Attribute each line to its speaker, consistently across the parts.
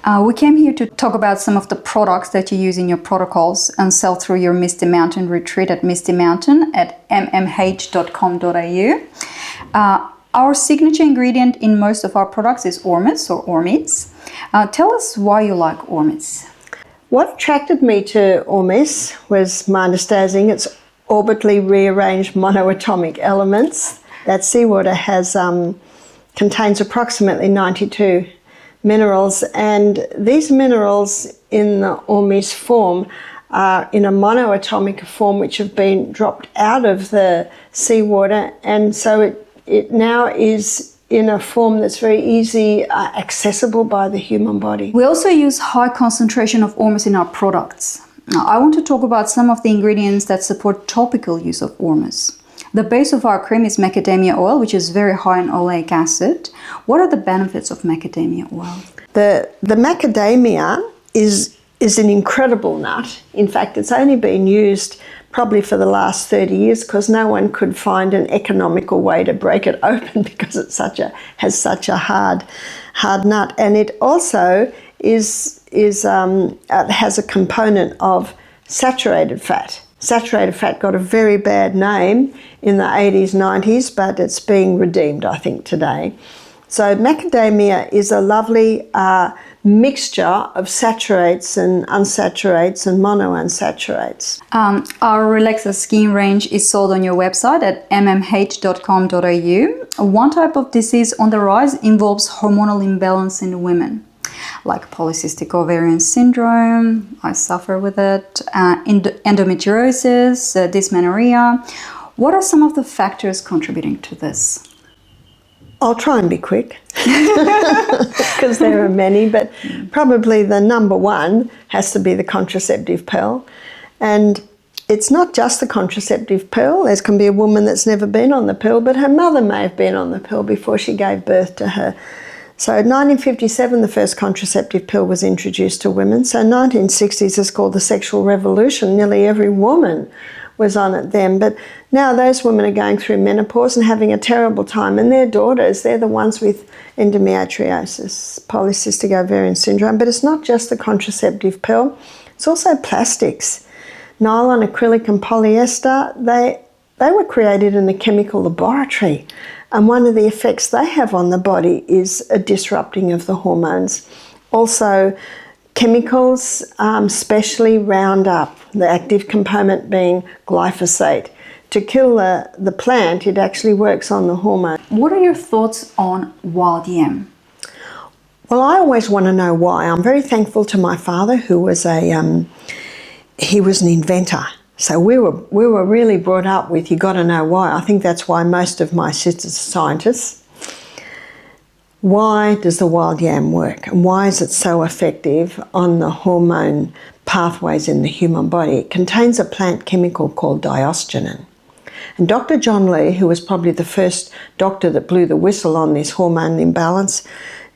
Speaker 1: We came here to talk about some of the products that you use in your protocols and sell through your Misty Mountain retreat at Misty Mountain at mmh.com.au. Our signature ingredient in most of our products is ORMES or ORMES. Tell us why you like ORMES.
Speaker 2: What attracted me to ORMES was my understanding it's orbitally rearranged monoatomic elements. That seawater contains approximately 92 minerals, and these minerals in the ORMES form are in a monoatomic form which have been dropped out of the seawater, and so it now is in a form that's very easy accessible by the human body.
Speaker 1: We also use high concentration of ORMES in our products. Now, I want to talk about some of the ingredients that support topical use of ORMES. The base of our cream is macadamia oil, which is very high in oleic acid. What are the benefits of macadamia oil?
Speaker 2: The macadamia is an incredible nut. In fact, it's only been used probably for the last 30 years because no one could find an economical way to break it open because it has such a hard nut. And it also has a component of saturated fat. Saturated fat got a very bad name in the 80s, 90s, but it's being redeemed, I think, today. So macadamia is a lovely mixture of saturates and unsaturates and monounsaturates.
Speaker 1: Our Relexa skin range is sold on your website at mmh.com.au. One type of disease on the rise involves hormonal imbalance in women, like polycystic ovarian syndrome. I suffer with it, endometriosis, dysmenorrhea. What are some of the factors contributing to this?
Speaker 2: I'll try and be quick because there are many, but probably the number one has to be the contraceptive pill. And it's not just the contraceptive pill. There can be a woman that's never been on the pill, but her mother may have been on the pill before she gave birth to her. So in 1957, the first contraceptive pill was introduced to women. So 1960s is called the sexual revolution. Nearly every woman was on it then. But now those women are going through menopause and having a terrible time. And their daughters, they're the ones with endometriosis, polycystic ovarian syndrome. But it's not just the contraceptive pill. It's also plastics. Nylon, acrylic and polyester, they were created in a chemical laboratory. And one of the effects they have on the body is a disrupting of the hormones. Also, chemicals, especially Roundup, the active component being glyphosate. To kill the plant, it actually works on the hormone.
Speaker 1: What are your thoughts on wild yam?
Speaker 2: Well, I always want to know why. I'm very thankful to my father, who was he was an inventor. So we were really brought up with, you got to know why. I think that's why most of my sisters are scientists. Why does the wild yam work? And why is it so effective on the hormone pathways in the human body? It contains a plant chemical called diosgenin. And Dr. John Lee, who was probably the first doctor that blew the whistle on this hormone imbalance,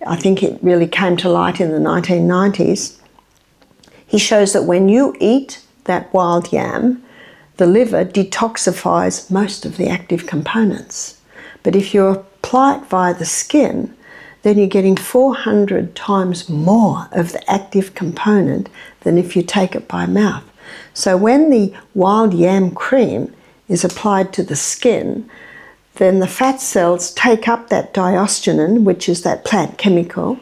Speaker 2: I think it really came to light in the 1990s. He shows that when you eat that wild yam, the liver detoxifies most of the active components. But if you apply it via the skin, then you're getting 400 times more of the active component than if you take it by mouth. So when the wild yam cream is applied to the skin, then the fat cells take up that diosgenin, which is that plant chemical,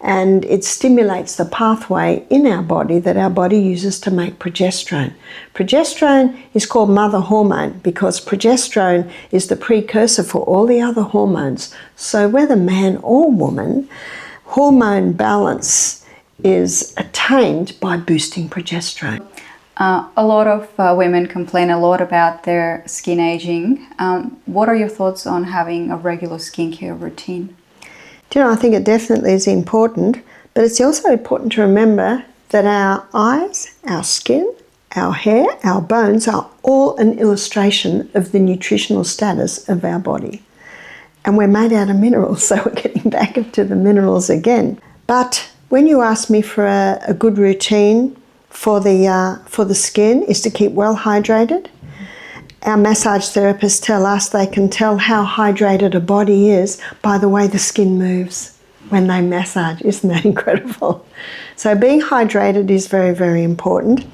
Speaker 2: and it stimulates the pathway in our body that our body uses to make progesterone. Progesterone is called mother hormone because progesterone is the precursor for all the other hormones. So whether man or woman, hormone balance is attained by boosting progesterone.
Speaker 1: A lot of women complain a lot about their skin aging. What are your thoughts on having a regular skincare routine?
Speaker 2: Do you know, I think it definitely is important, but it's also important to remember that our eyes, our skin, our hair, our bones are all an illustration of the nutritional status of our body. And we're made out of minerals, so we're getting back to the minerals again. But when you ask me for a good routine for the skin is to keep well hydrated. Our massage therapists tell us they can tell how hydrated a body is by the way the skin moves. when they massage. Isn't that incredible? So being hydrated is very, very important.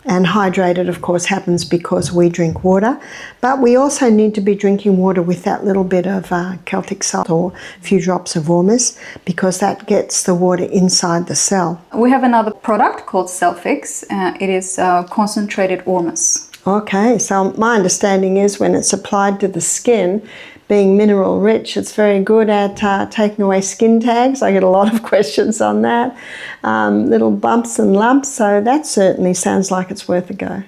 Speaker 2: And hydrated, of course, happens because we drink water. But we also need to be drinking water with that little bit of Celtic salt or a few drops of ORMES, because that gets the water inside the cell.
Speaker 1: We have another product called Selfix. It is concentrated ORMUS.
Speaker 2: Okay, so my understanding is when it's applied to the skin, being mineral rich, it's very good at taking away skin tags. I get a lot of questions on that. Little bumps and lumps, so that certainly sounds like it's worth a go.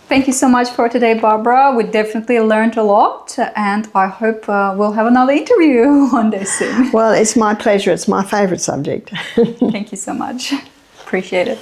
Speaker 1: Thank you so much for today, Barbara. We definitely learned a lot, and I hope we'll have another interview one day soon.
Speaker 2: Well, it's my pleasure. It's my favourite subject.
Speaker 1: Thank you so much. Appreciate it.